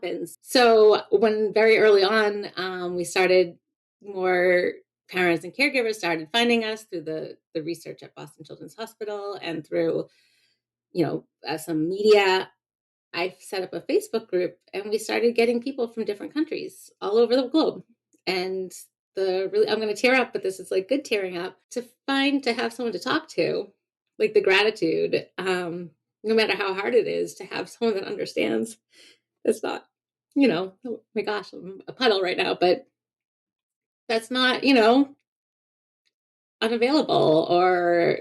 happens. So when very early on, we started more parents and caregivers started finding us through the research at Boston Children's Hospital and through, some media. I set up a Facebook group and we started getting people from different countries all over the globe. And I'm going to tear up, but this is like good tearing up to have someone to talk to, like the gratitude, no matter how hard it is to have someone that understands. It's not, oh my gosh, I'm a puddle right now, but that's not, unavailable or,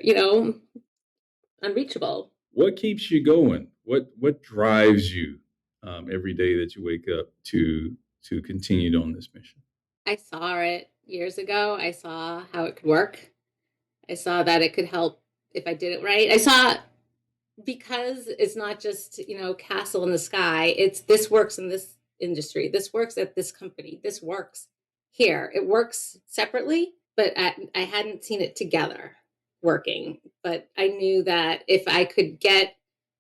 unreachable. What keeps you going? What drives you every day that you wake up to continue on this mission? I saw it years ago. I saw how it could work. I saw that it could help if I did it right. I saw because it's not just, castle in the sky. It's this works in this industry. This works at this company. This works here. It works separately, but I hadn't seen it together working. But I knew that if I could get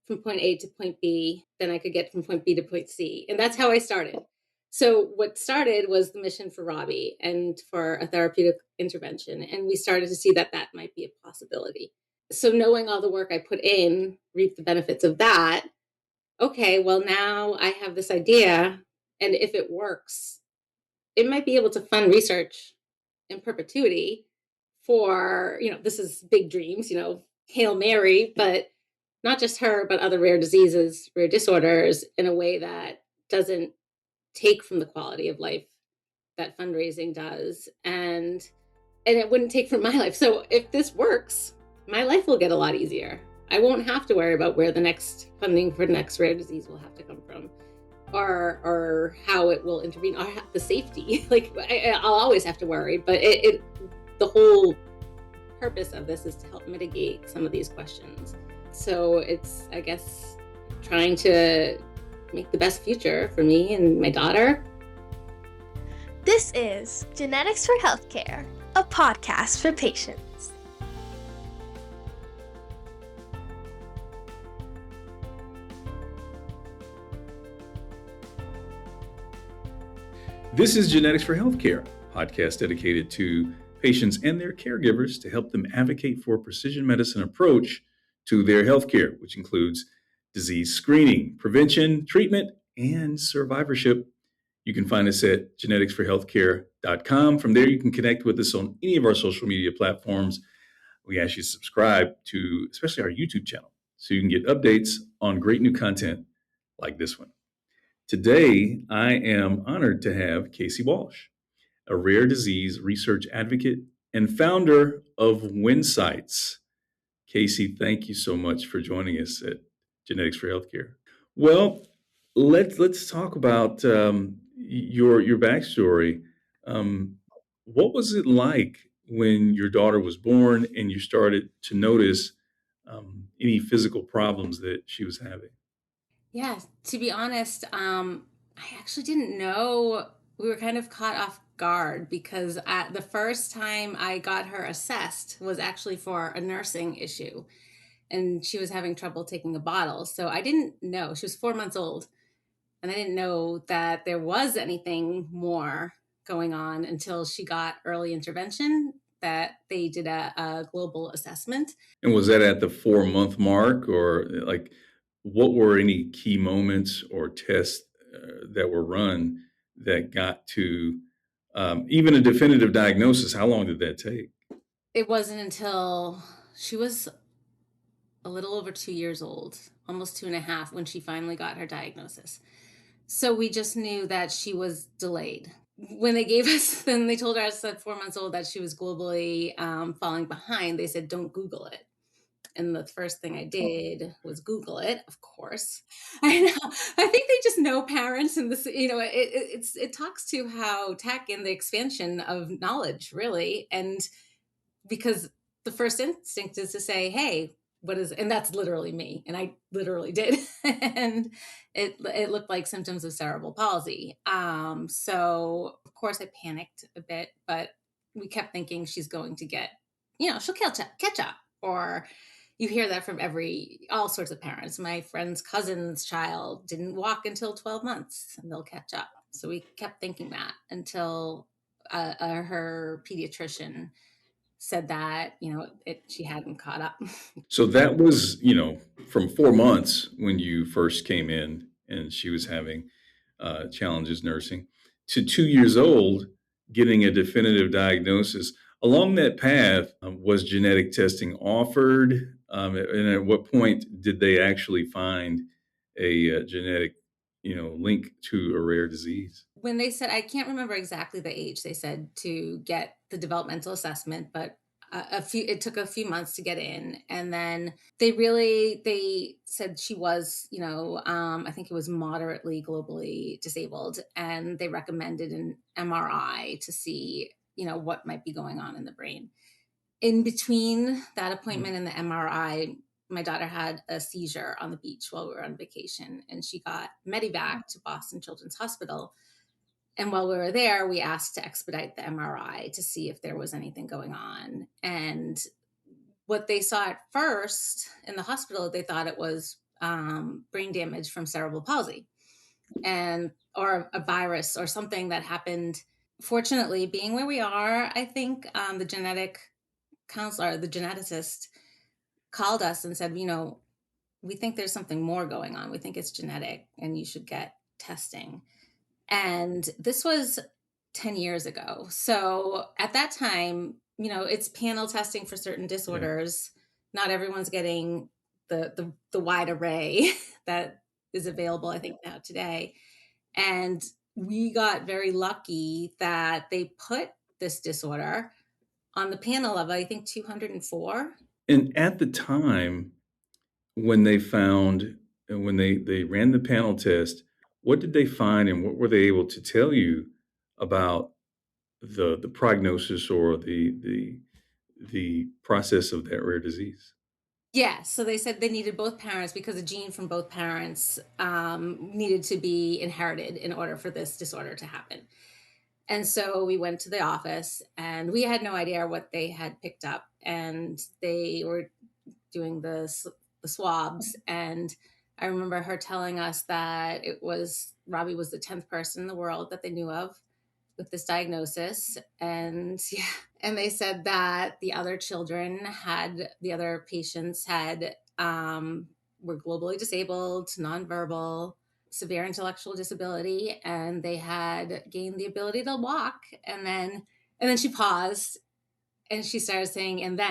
from point A to point B, then I could get from point B to point C. And that's how I started. So what started was the mission for Robbie and for a therapeutic intervention. And we started to see that that might be a possibility. So knowing all the work I put in, reap the benefits of that. Okay, well, now I have this idea. And if it works, it might be able to fund research in perpetuity for, this is big dreams, Hail Mary, but not just her, but other rare diseases, rare disorders in a way that doesn't take from the quality of life that fundraising does. And it wouldn't take from my life. So if this works, my life will get a lot easier. I won't have to worry about where the next funding for the next rare disease will have to come from, or how it will intervene, or the safety. Like I'll always have to worry, but the whole purpose of this is to help mitigate some of these questions. So it's, I guess, trying to make the best future for me and my daughter. This is Genetics for Healthcare, a podcast for patients. This is Genetics for Healthcare, a podcast dedicated to patients and their caregivers to help them advocate for a precision medicine approach to their healthcare, which includes disease screening, prevention, treatment, and survivorship. You can find us at geneticsforhealthcare.com. From there, you can connect with us on any of our social media platforms. We ask you to subscribe to especially our YouTube channel so you can get updates on great new content like this one. Today, I am honored to have Casey Walsh, a rare disease research advocate and founder of Winsights. Casey, thank you so much for joining us at Genetics for Healthcare. Well, let's talk about your backstory. What was it like when your daughter was born and you started to notice any physical problems that she was having? Yeah, to be honest, I actually didn't know. We were kind of caught off guard because the first time I got her assessed was actually for a nursing issue, and she was having trouble taking a bottle. So I didn't know. She was 4 months old, and I didn't know that there was anything more going on until she got early intervention, that they did a global assessment. And was that at the 4-month mark, or like what were any key moments or tests that were run that got to even a definitive diagnosis? How long did that take? It wasn't until she was a little over 2 years old, almost 2.5, when she finally got her diagnosis. So we just knew that she was delayed. When they gave us, then they told us at 4 months old that she was globally falling behind. They said, don't Google it. And the first thing I did was Google it, of course. I know. I think they just know parents, and this, it talks to how tech and the expansion of knowledge, really. And because the first instinct is to say, hey, and that's literally me. And I literally did. And it looked like symptoms of cerebral palsy. So of course I panicked a bit, but we kept thinking she's going to get, she'll catch up, or, you hear that from all sorts of parents. My friend's cousin's child didn't walk until 12 months and they'll catch up. So we kept thinking that until her pediatrician said that, she hadn't caught up. So that was, from 4 months when you first came in and she was having challenges nursing to 2 years old, getting a definitive diagnosis. Along that path, was genetic testing offered? And at what point did they actually find a genetic, link to a rare disease? When they said, I can't remember exactly the age they said to get the developmental assessment, but it took a few months to get in, and then they said she was, I think it was moderately globally disabled, and they recommended an MRI to see, what might be going on in the brain. In between that appointment and the MRI, my daughter had a seizure on the beach while we were on vacation, and she got medevac to Boston Children's Hospital. And while we were there, we asked to expedite the MRI to see if there was anything going on. And what they saw at first in the hospital, they thought it was brain damage from cerebral palsy, or a virus or something that happened. Fortunately, being where we are, I think the genetic counselor, the geneticist, called us and said, we think there's something more going on. We think it's genetic and you should get testing. And this was 10 years ago. So at that time, it's panel testing for certain disorders. Yeah. Not everyone's getting the wide array that is available, I think, now today. And we got very lucky that they put this disorder on the panel of, I think, 204. And at the time when they found, and when they ran the panel test, what did they find and what were they able to tell you about the prognosis or the process of that rare disease? Yeah, so they said they needed both parents because a gene from both parents needed to be inherited in order for this disorder to happen. And so we went to the office and we had no idea what they had picked up. And they were doing the swabs. And I remember her telling us that Robbie was the 10th person in the world that they knew of with this diagnosis. And yeah, and they said that the other patients were globally disabled, nonverbal, severe intellectual disability, and they had gained the ability to walk. And then she paused and she started saying, and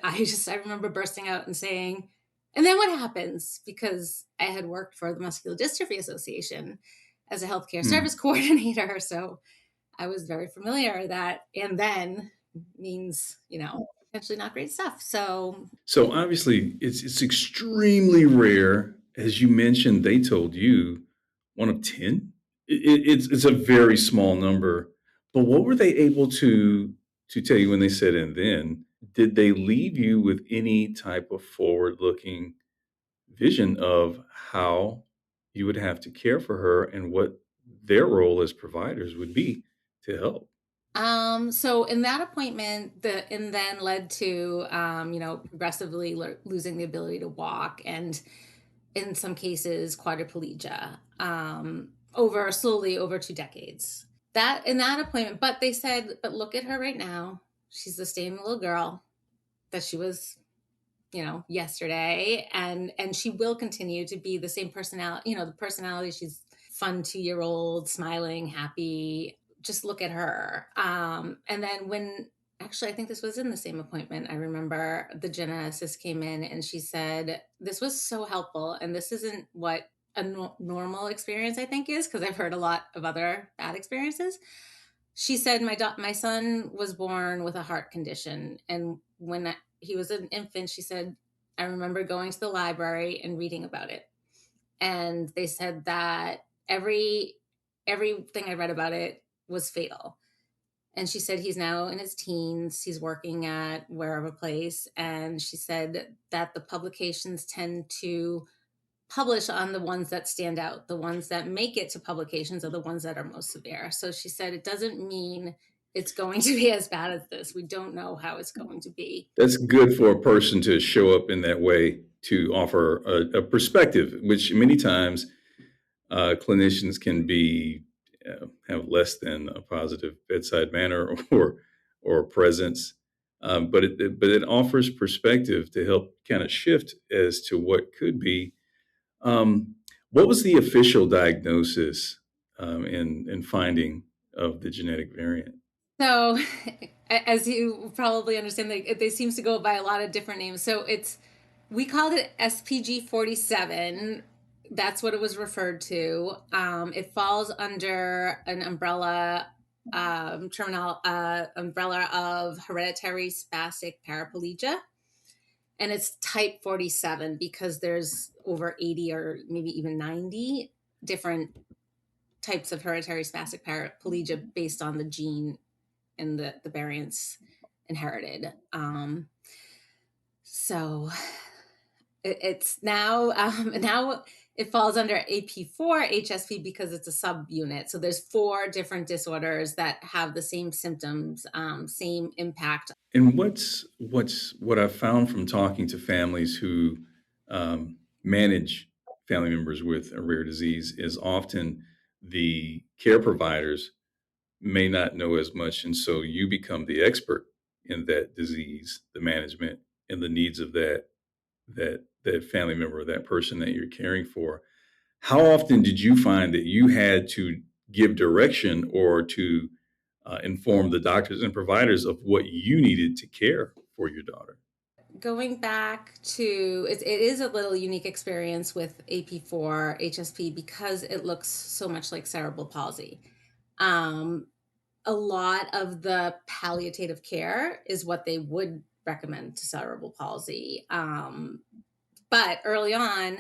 I remember bursting out and saying, and then what happens? Because I had worked for the Muscular Dystrophy Association as a healthcare service coordinator. So I was very familiar that, and then means, potentially not great stuff. So obviously it's extremely rare. As you mentioned, they told you 1 of 10. It's a very small number. But what were they able to tell you when they said, and then did they leave you with any type of forward looking vision of how you would have to care for her and what their role as providers would be to help? So in that appointment, and then led to, progressively losing the ability to walk, and in some cases quadriplegia, slowly over 2 decades. That in that appointment, but they said, but look at her right now. She's the same little girl that she was, yesterday, and she will continue to be the same personality. The personality. She's fun 2-year-old, smiling, happy. Just look at her. And then actually, I think this was in the same appointment. I remember the geneticist came in and she said, this was so helpful. And this isn't what a normal experience, I think, is, because I've heard a lot of other bad experiences. She said, my son was born with a heart condition. And when he was an infant, she said, I remember going to the library and reading about it. And they said that everything I read about it was fatal. And she said he's now in his teens. He's working at wherever place. And she said that the publications tend to publish on the ones that stand out. The ones that make it to publications are the ones that are most severe. So she said it doesn't mean it's going to be as bad as this. We don't know how it's going to be. That's good for a person to show up in that way to offer a perspective, which many times clinicians can be have less than a positive bedside manner or presence, but it offers perspective to help kind of shift as to what could be. Um, what was the official diagnosis and finding of the genetic variant? So, as you probably understand, they seems to go by a lot of different names. So we called it SPG47. That's what it was referred to. It falls under an umbrella of hereditary spastic paraplegia, and it's type 47 because there's over 80 or maybe even 90 different types of hereditary spastic paraplegia based on the gene and the variants inherited. So it's now it falls under AP4 HSP because it's a subunit. So there's 4 different disorders that have the same symptoms, same impact. And what I've found from talking to families who manage family members with a rare disease is often the care providers may not know as much, and so you become the expert in that disease, the management, and the needs of that family member, that person that you're caring for. How often did you find that you had to give direction or to inform the doctors and providers of what you needed to care for your daughter? Going back to it is a little unique experience with AP4 HSP because it looks so much like cerebral palsy. Um, a lot of the palliative care is what they would recommend to cerebral palsy. But early on,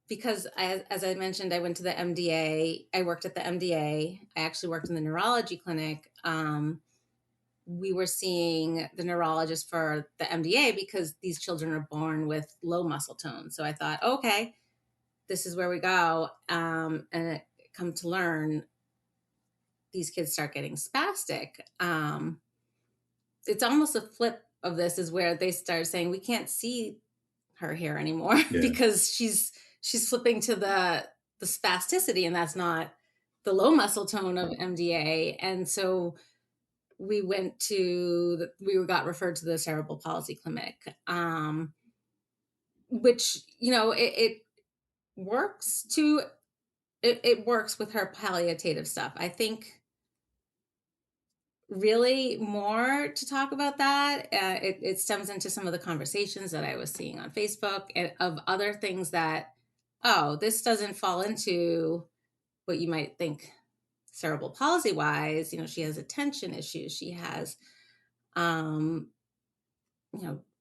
because as I mentioned, I went to the MDA, I worked at the MDA, I actually worked in the neurology clinic. We were seeing the neurologist for the MDA because these children are born with low muscle tone. So I thought, okay, this is where we go. And I come to learn these kids start getting spastic. It's almost a flip of this is where they start saying, we can't see her here anymore Yeah. because she's flipping to the spasticity, and that's not the low muscle tone of MDA. And so we got referred to the cerebral palsy clinic, which it works to it works with her palliative stuff. I think really more to talk about that. It stems into some of the conversations that I was seeing on Facebook and of other things that, oh, this doesn't fall into what you might think cerebral palsy wise. She has attention issues. She has, um,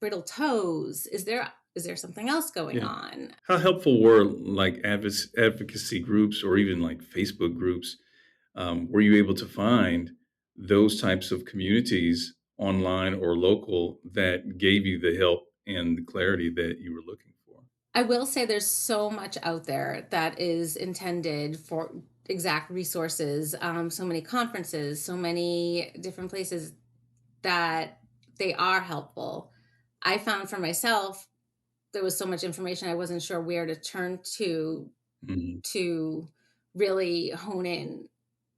brittle toes. Is there something else going Yeah. on? How helpful were like advocacy groups or even like Facebook groups? Were you able to find those types of communities online or local that gave you the help and the clarity that you were looking for? I will say there's so much out there that is intended for exact resources, so many conferences, so many different places that they are helpful. I found for myself, there was so much information I wasn't sure where to turn Mhm. to really hone in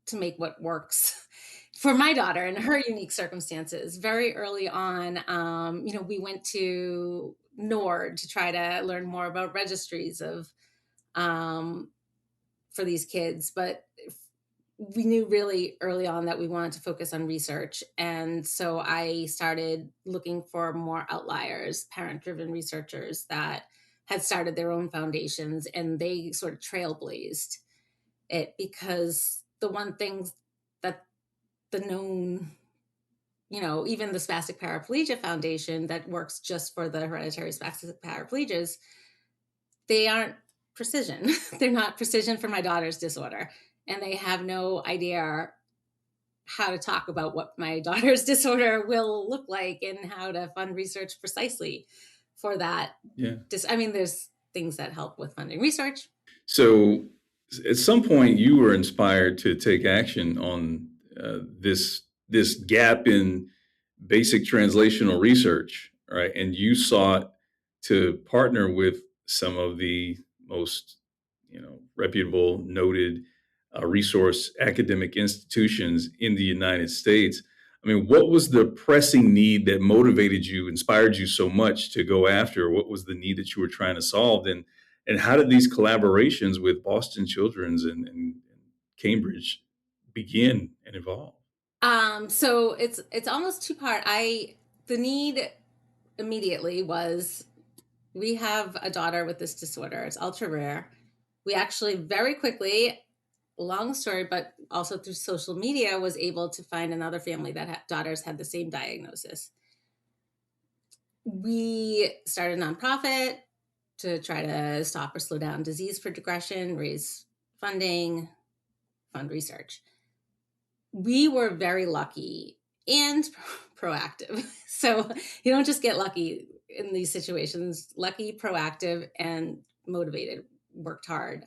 to make what works for my daughter and her unique circumstances. Very early on, we went to Nord to try to learn more about registries of um, for these kids, but we knew really early on that we wanted to focus on research. And so I started looking for more outliers, parent driven researchers that had started their own foundations, and they sort of trailblazed it because the one thing that the known, even the Spastic Paraplegia Foundation that works just for the hereditary spastic paraplegias, they aren't precision. They're not precision for my daughter's disorder. And they have no idea how to talk about what my daughter's disorder will look like and how to fund research precisely for that. Yeah. There's things that help with funding research. So at some point, you were inspired to take action on this. this gap in basic translational research, right? And you sought to partner with some of the most, reputable, noted resource academic institutions in the United States. I mean, what was the pressing need that motivated you, inspired you so much to go after? What was the need that you were trying to solve? And how did these collaborations with Boston Children's and Cambridge begin and evolve? So it's almost two part. The need immediately was, we have a daughter with this disorder. It's ultra rare. We actually very quickly, long story, but also through social media, was able to find another family that daughters had the same diagnosis. We started a nonprofit to try to stop or slow down disease progression, raise funding, fund research. We were very lucky and proactive. So you don't just get lucky in these situations. Lucky, proactive, and motivated. Worked hard.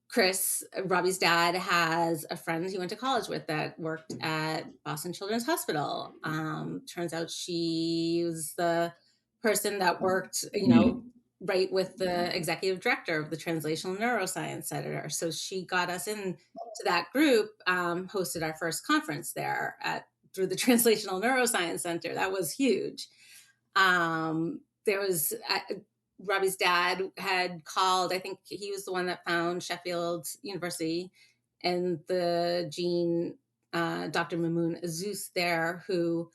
Chris, Robbie's dad, has a friend he went to college with that worked at Boston Children's Hospital. Turns out she was the person that worked, right with the executive director of the Translational Neuroscience Center. So she got us into that group, hosted our first conference there through the Translational Neuroscience Center. That was huge. There was Robbie's dad had called, I think he was the one that found Sheffield University and the gene, Dr. Mamoun Azouz there, who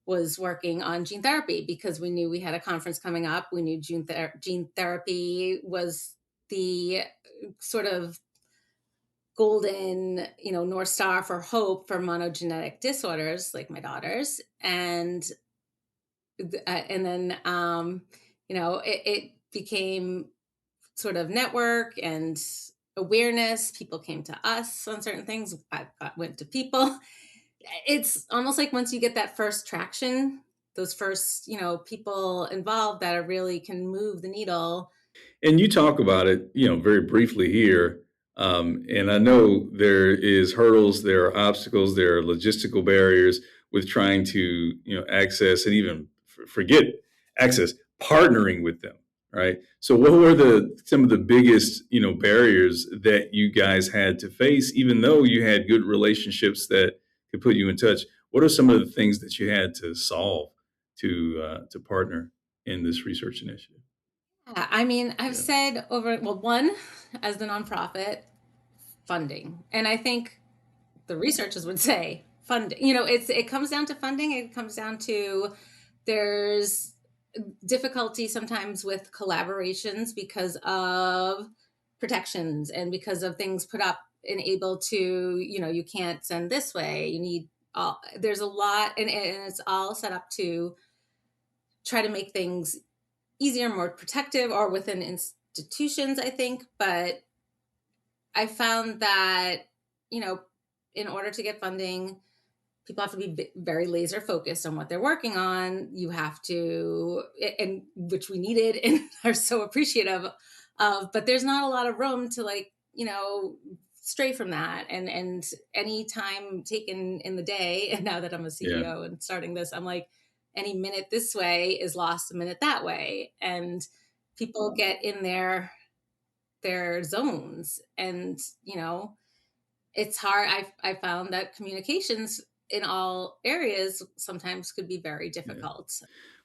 was working on gene therapy, because we knew we had a conference coming up. We knew gene therapy was the sort of golden, North Star for hope for monogenetic disorders like my daughter's. And then it became sort of network and awareness. People came to us on certain things. Went to people. It's almost like once you get that first traction, those first people involved that are really can move the needle. And you talk about it, very briefly here. And I know there is hurdles, there are obstacles, there are logistical barriers with trying to, access and even forget access, partnering with them, right? So what were some of the biggest, barriers that you guys had to face, even though you had good relationships that could put you in touch? What are some of the things that you had to solve to partner in this research initiative? Yeah, I mean, I've Yeah. said one, as the nonprofit, funding. And I think the researchers would say funding. It comes down to funding. It comes down to, there's difficulty sometimes with collaborations because of protections and because of things put up and able to, you can't send this way. You need there's a lot, and it's all set up to try to make things easier, more protective, or within institutions, I think. But I found that, in order to get funding, people have to be very laser focused on what they're working on. You have to, and which we needed and are so appreciative of, but there's not a lot of room to stray from that. And any time taken in the day, and now that I'm a Yeah. CEO and starting this, I'm like, any minute this way is lost a minute that way. And people get in their zones, and it's hard. I found that communications in all areas sometimes could be very difficult.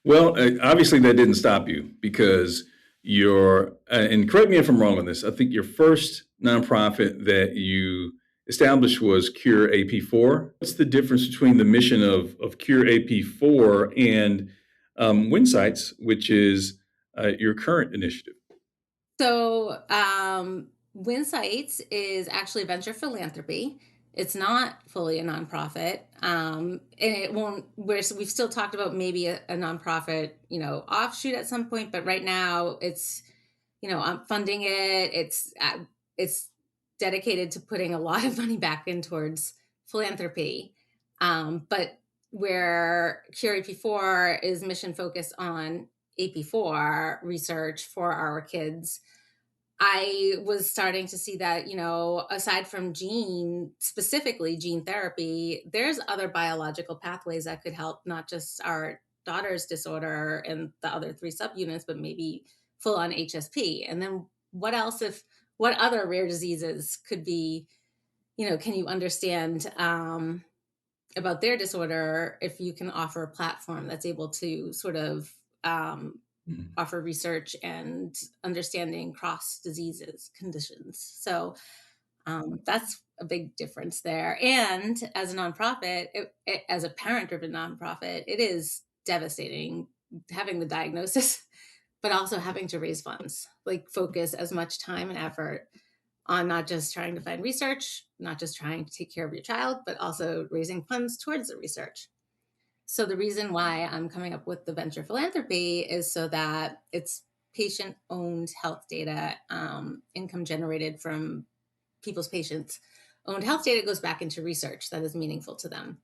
Well, obviously that didn't stop you, because and correct me if I'm wrong on this, I think your first nonprofit that you established was Cure AP4. What's the difference between the mission of Cure AP4 and Winsights, which is your current initiative? So, Winsights is actually venture philanthropy. It's not fully a nonprofit, and it won't. We've still talked about maybe a nonprofit, offshoot at some point. But right now, it's, I'm funding it. It's dedicated to putting a lot of money back in towards philanthropy. But where Cure AP4 is mission focused on AP4 research for our kids, I was starting to see that, aside from specifically gene therapy, there's other biological pathways that could help not just our daughter's disorder and the other three subunits, but maybe full on HSP. And then what other rare diseases could be, can you understand about their disorder if you can offer a platform that's able to sort of um, Mhm. offer research and understanding cross diseases conditions. So that's a big difference there. And as a nonprofit, as a parent-driven nonprofit, it is devastating having the diagnosis, but also having to raise funds, like focus as much time and effort on not just trying to find research, not just trying to take care of your child, but also raising funds towards the research. So the reason why I'm coming up with the venture philanthropy is so that it's patient owned health data, income generated from people's patients owned health data goes back into research that is meaningful to them.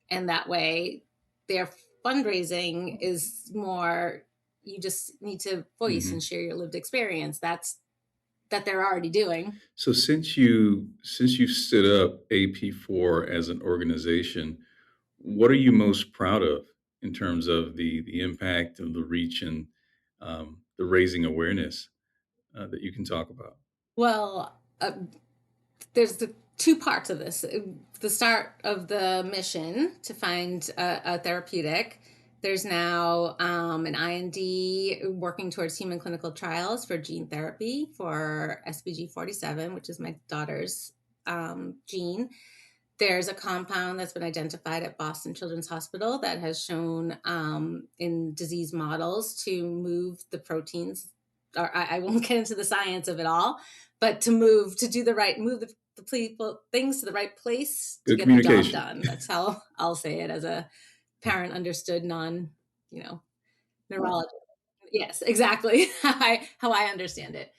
And that way their fundraising is more, you just need to voice and Mhm. share your lived experience. That they're already doing. So since you stood up AP4 as an organization, what are you most proud of in terms of the impact and the reach and the raising awareness that you can talk about? Well, there's the two parts of this. The start of the mission to find a therapeutic. There's now an IND working towards human clinical trials for gene therapy for SBG47, which is my daughter's gene. There's a compound that's been identified at Boston Children's Hospital that has shown in disease models to move the proteins. Or I won't get into the science of it all, but to do move the people things to the right place to Good get the job communication. done. That's how I'll say it as a parent understood neurologist. Yes, exactly. How I understand it.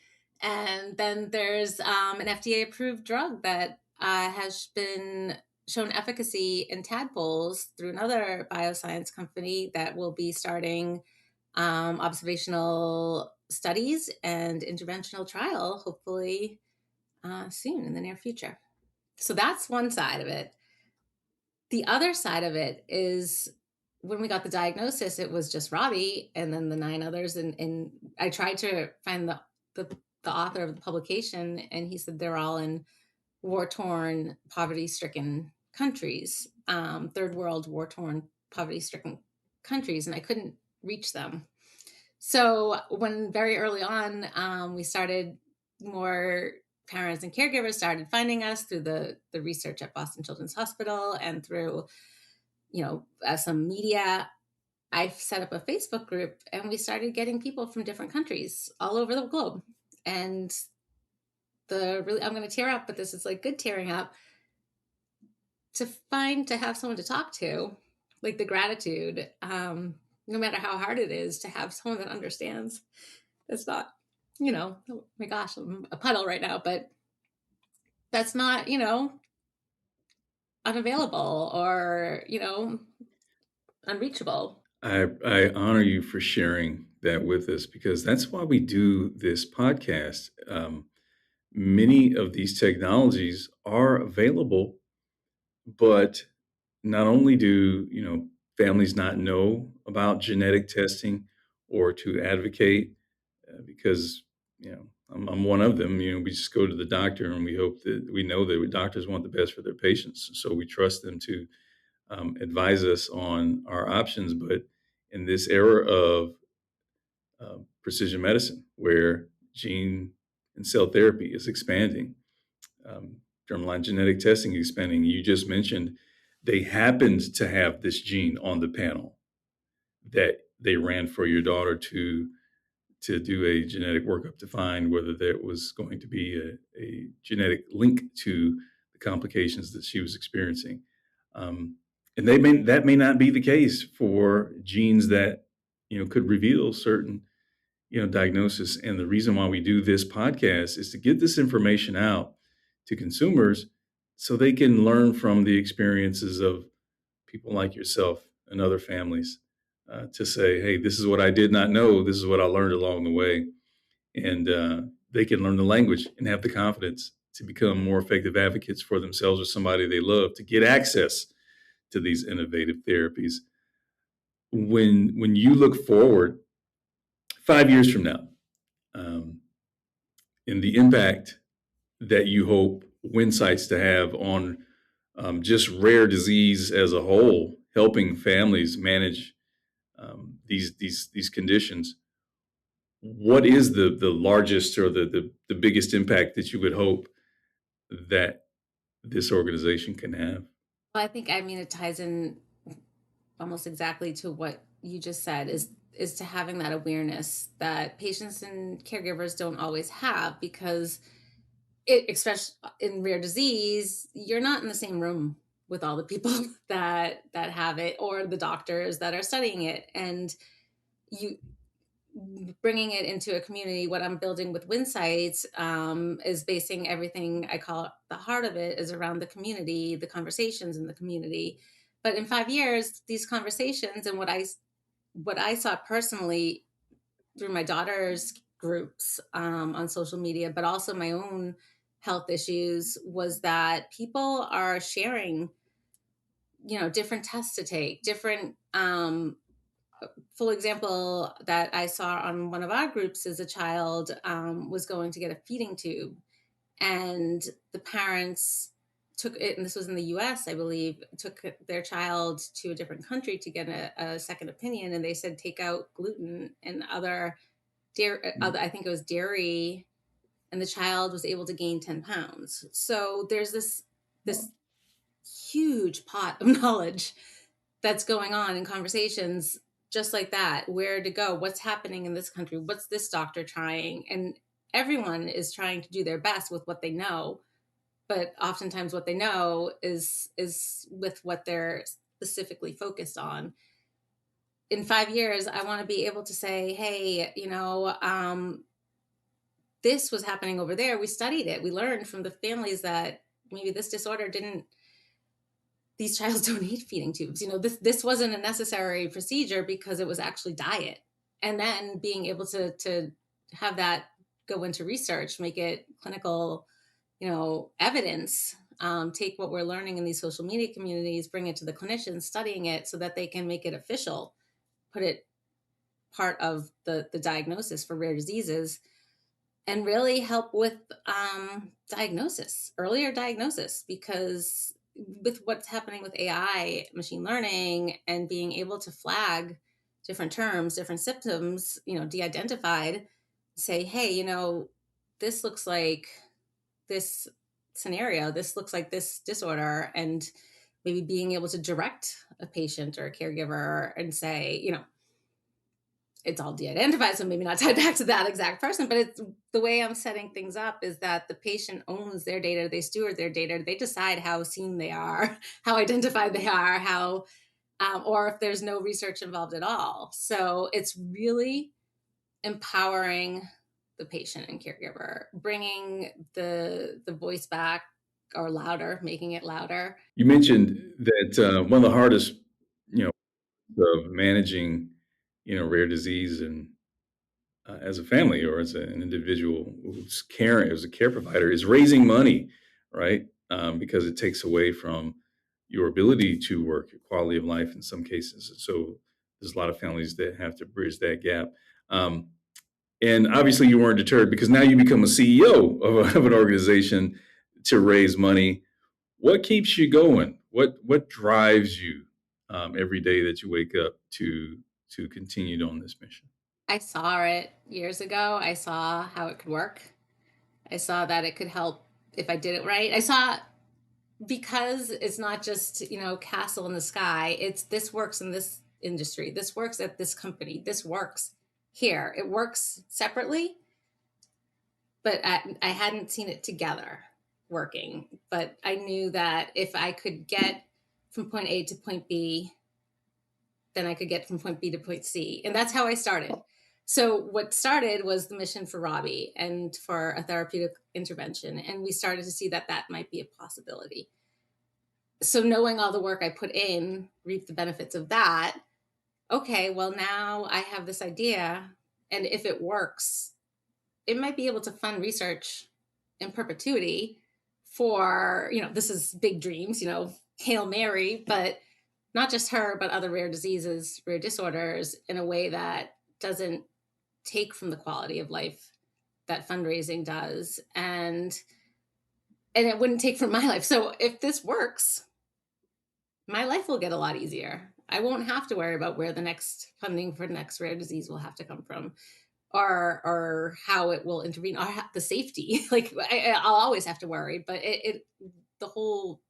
And then there's an FDA approved drug that has been shown efficacy in tadpoles through another bioscience company that will be starting observational studies and interventional trial, hopefully soon in the near future. So that's one side of it. The other side of it is when we got the diagnosis, it was just Robbie and then the nine others. And I tried to find the author of the publication, and he said they're all in war torn, poverty stricken countries, third world war torn, poverty stricken countries, and I couldn't reach them. So when very early on, we started more parents and caregivers started finding us through the research at Boston Children's Hospital and through some media. I set up a Facebook group and we started getting people from different countries all over the globe. And I'm going to tear up, but this is like good tearing up to have someone to talk to, like the gratitude, no matter how hard it is, to have someone that understands. It's not, oh my gosh, I'm a puddle right now, but that's not, unavailable or, unreachable. I honor you for sharing that with us because that's why we do this podcast. Many of these technologies are available, but not only do families not know about genetic testing or to advocate, because I'm one of them. We just go to the doctor and we hope that we know that doctors want the best for their patients, so we trust them to advise us on our options. But in this era of precision medicine, where gene and cell therapy is expanding, um, germline genetic testing expanding. You just mentioned they happened to have this gene on the panel that they ran for your daughter to do a genetic workup to find whether there was going to be a genetic link to the complications that she was experiencing. And that may not be the case for genes that could reveal certain diagnosis. And the reason why we do this podcast is to get this information out to consumers so they can learn from the experiences of people like yourself and other families, to say, hey, this is what I did not know. This is what I learned along the way. And they can learn the language and have the confidence to become more effective advocates for themselves or somebody they love, to get access to these innovative therapies. When you look forward 5 years from now, um, and the impact that you hope Winsights to have on just rare disease as a whole, helping families manage these conditions, what is the largest or the biggest impact that you would hope that this organization can have? Well, I think, I mean, it ties in almost exactly to what you just said, is to having that awareness that patients and caregivers don't always have, because it, especially in rare disease, you're not in the same room with all the people that have it, or the doctors that are studying it, and you bringing it into a community. What I'm building with Winsights is basing everything, I call it the heart of it, is around the community, the conversations in the community. But in 5 years, these conversations and what I saw personally through my daughter's groups on social media, but also my own health issues, was that people are sharing, different tests to take, different full example that I saw on one of our groups is a child was going to get a feeding tube, and the parents took it, and this was in the US, I believe, took their child to a different country to get a second opinion, and they said take out gluten and other dairy, I think it was dairy, and the child was able to gain 10 pounds. So there's this huge pot of knowledge that's going on in conversations just like that. Where to go, what's happening in this country, what's this doctor trying, and everyone is trying to do their best with what they know, but oftentimes what they know is with what they're specifically focused on. In 5 years, I want to be able to say, hey, this was happening over there, we studied it, we learned from the families that maybe this disorder didn't, these childs don't need feeding tubes. This wasn't a necessary procedure because it was actually diet. And then being able to have that go into research, make it clinical, evidence, take what we're learning in these social media communities, bring it to the clinicians studying it so that they can make it official, put it part of the diagnosis for rare diseases, and really help with earlier diagnosis, because with what's happening with AI, machine learning, and being able to flag different terms, different symptoms, de-identified, say, hey, this looks like this scenario, this looks like this disorder, and maybe being able to direct a patient or a caregiver and say, it's all de-identified, so maybe not tied back to that exact person, but it's the way I'm setting things up is that the patient owns their data, they steward their data, they decide how seen they are, how identified they are, how, or if there's no research involved at all. So it's really empowering the patient and caregiver, bringing the voice back, or louder, making it louder. You mentioned that one of the hardest, you know, of managing, rare disease and as a family or as an individual who's caring as a care provider is raising money, right? Because it takes away from your ability to work, your quality of life in some cases. So there's a lot of families that have to bridge that gap. Um, and obviously you weren't deterred because now you become a CEO of an organization to raise money. What keeps you going? What drives you every day that you wake up to continue on this mission? I saw it years ago. I saw how it could work. I saw that it could help if I did it right. I saw, because it's not just, castle in the sky. It's, this works in this industry. This works at this company. This works here. It works separately, but I hadn't seen it together working. But I knew that if I could get from point A to point B, then I could get from point B to point C. And that's how I started. So what started was the mission for Robbie and for a therapeutic intervention. And we started to see that that might be a possibility. So knowing all the work I put in, reap the benefits of that. Okay, well, now I have this idea. And if it works, it might be able to fund research in perpetuity for, this is big dreams, Hail Mary, but not just her, but other rare diseases, rare disorders in a way that doesn't take from the quality of life that fundraising does. And it wouldn't take from my life. So if this works, my life will get a lot easier. I won't have to worry about where the next funding for the next rare disease will have to come from, or how it will intervene, or the safety. Like I'll always have to worry, but the whole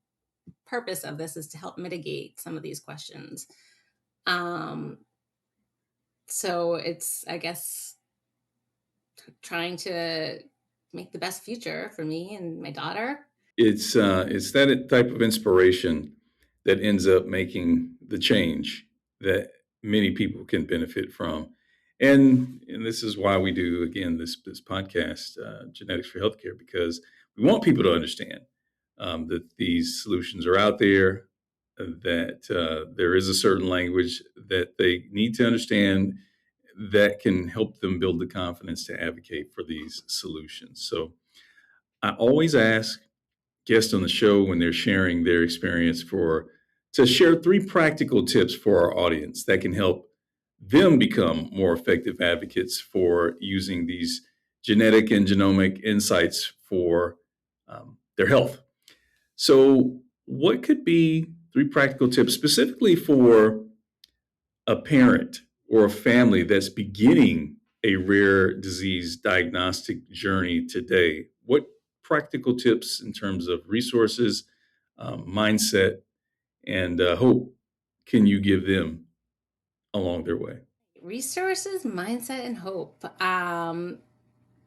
purpose of this is to help mitigate some of these questions. So it's, I guess, trying to make the best future for me and my daughter. It's that type of inspiration that ends up making the change that many people can benefit from. And this is why we do, again, this podcast, Genetics for Healthcare, because we want people to understand that these solutions are out there, that there is a certain language that they need to understand that can help them build the confidence to advocate for these solutions. So I always ask guests on the show when they're sharing their experience to share 3 practical tips for our audience that can help them become more effective advocates for using these genetic and genomic insights for their health. So, what could be 3 practical tips specifically for a parent or a family that's beginning a rare disease diagnostic journey today? What practical tips in terms of resources, mindset, and hope can you give them along their way? Resources, mindset, and hope.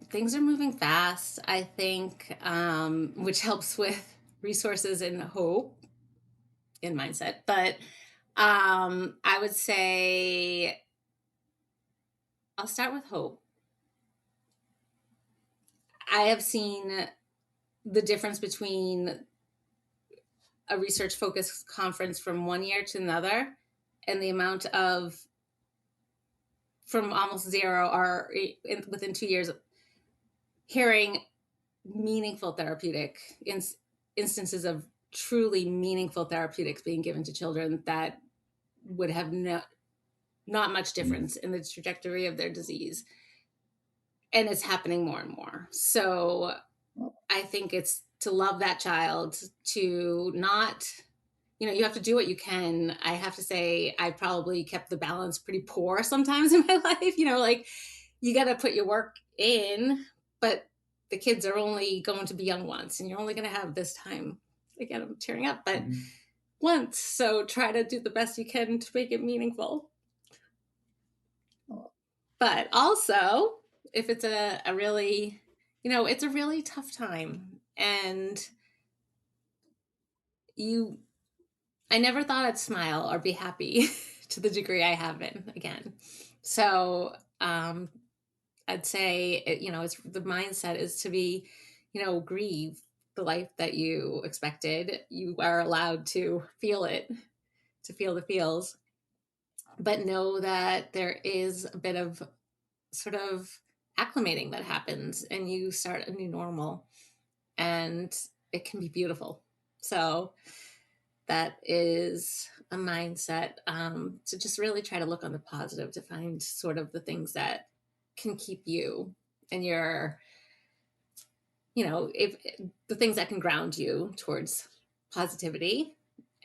Things are moving fast, I think, which helps with resources and hope and mindset. But I would say I'll start with hope. I have seen the difference between a research focused conference from one year to another, and the amount of, from almost zero or within 2 years, hearing meaningful therapeutic instances of truly meaningful therapeutics being given to children that would have not much difference in the trajectory of their disease. And it's happening more and more. So I think it's to love that child, to not, you have to do what you can. I have to say, I probably kept the balance pretty poor sometimes in my life. Like, you got to put your work in, but the kids are only going to be young once, and you're only going to have this time. Again, I'm tearing up, but once. So try to do the best you can to make it meaningful. But also, if it's a really, it's a really tough time, and I never thought I'd smile or be happy to the degree I have been again. So I'd say, it's the mindset is to be, grieve the life that you expected. You are allowed to feel it, to feel the feels, but know that there is a bit of sort of acclimating that happens, and you start a new normal, and it can be beautiful. So that is a mindset, to just really try to look on the positive, to find sort of the things that can keep you and your, if the things that can ground you towards positivity.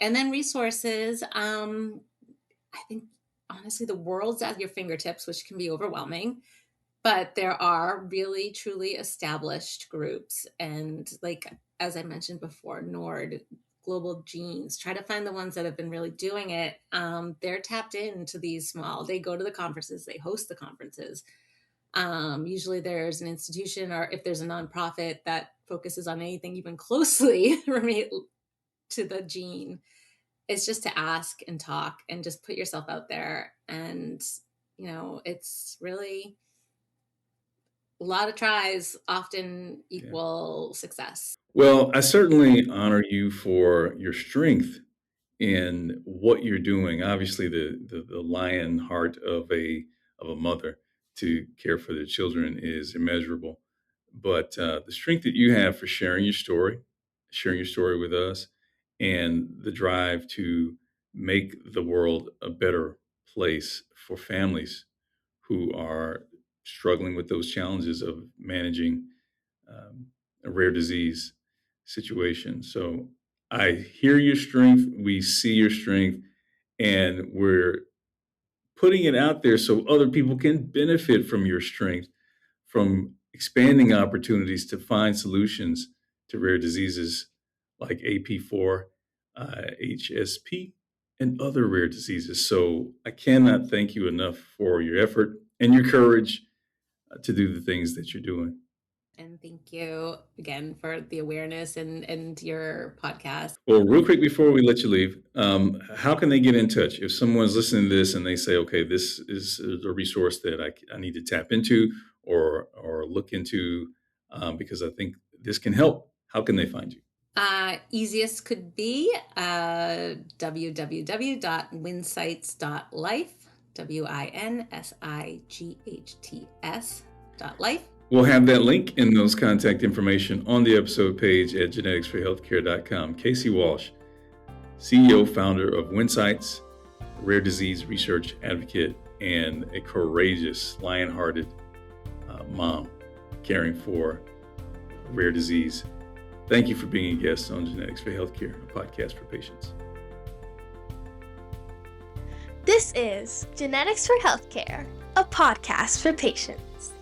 And then resources. I think, honestly, the world's at your fingertips, which can be overwhelming, but there are really truly established groups, and, like, as I mentioned before, NORD, Global Genes, try to find the ones that have been really doing it. They're tapped into these they go to the conferences, they host the conferences. Usually there's an institution, or if there's a nonprofit that focuses on anything even closely related to the gene. It's just to ask and talk and just put yourself out there. And, it's really a lot of tries often equal success. Well, I certainly honor you for your strength in what you're doing. Obviously, the lion heart of a mother to care for their children is immeasurable. but the strength that you have for sharing your story with us, and the drive to make the world a better place for families who are struggling with those challenges of managing um, a rare disease situation. So I hear your strength, we see your strength, and we're putting it out there so other people can benefit from your strength, from expanding opportunities to find solutions to rare diseases like AP4, HSP, and other rare diseases. So I cannot thank you enough for your effort and your courage to do the things that you're doing. And thank you again for the awareness and your podcast. Well, real quick before we let you leave, how can they get in touch? If someone's listening to this and they say, okay, this is a resource that I need to tap into or look into because I think this can help, how can they find you? Easiest could be www.winsights.life, WINSIGHTS.life. We'll have that link and those contact information on the episode page at geneticsforhealthcare.com. Casey Walsh, CEO, founder of Winsights, rare disease research advocate, and a courageous, lion-hearted mom caring for rare disease. Thank you for being a guest on Genetics for Healthcare, a podcast for patients. This is Genetics for Healthcare, a podcast for patients.